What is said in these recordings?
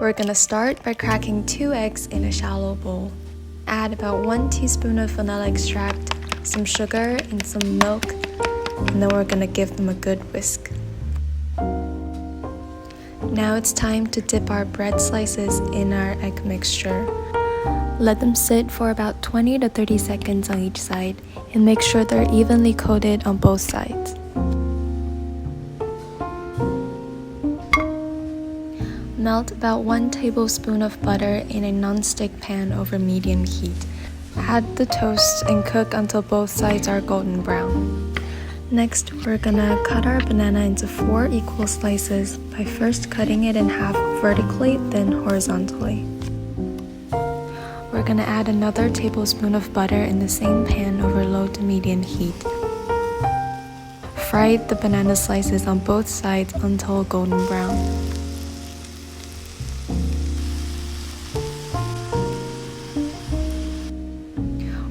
We're gonna start by cracking 2 eggs in a shallow bowl. Add about 1 teaspoon of vanilla extract, some sugar, and some milk, and then we're gonna give them a good whisk. Now it's time to dip our bread slices in our egg mixture. Let them sit for about 20 to 30 seconds on each side and make sure they're evenly coated on both sides. Melt about 1 tablespoon of butter in a non-stick pan over medium heat. Add the toast and cook until both sides are golden brown. Next, we're gonna cut our banana into 4 equal slices by first cutting it in half vertically, then horizontally. We're gonna add another tablespoon of butter in the same pan over low to medium heat. Fry the banana slices on both sides until golden brown.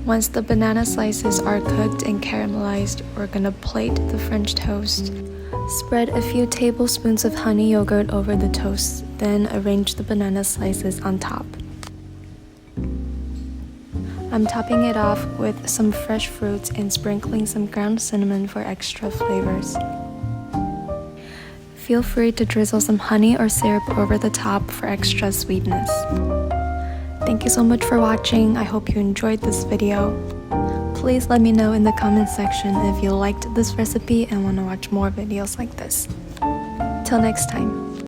Once the banana slices are cooked and caramelized, we're gonna plate the French toast. Spread a few tablespoons of honey yogurt over the toast, then arrange the banana slices on top. I'm topping it off with some fresh fruits and sprinkling some ground cinnamon for extra flavors. Feel free to drizzle some honey or syrup over the top for extra sweetness. Thank you so much for watching. I hope you enjoyed this video. Please let me know in the comment section if you liked this recipe and want to watch more videos like this. Till next time.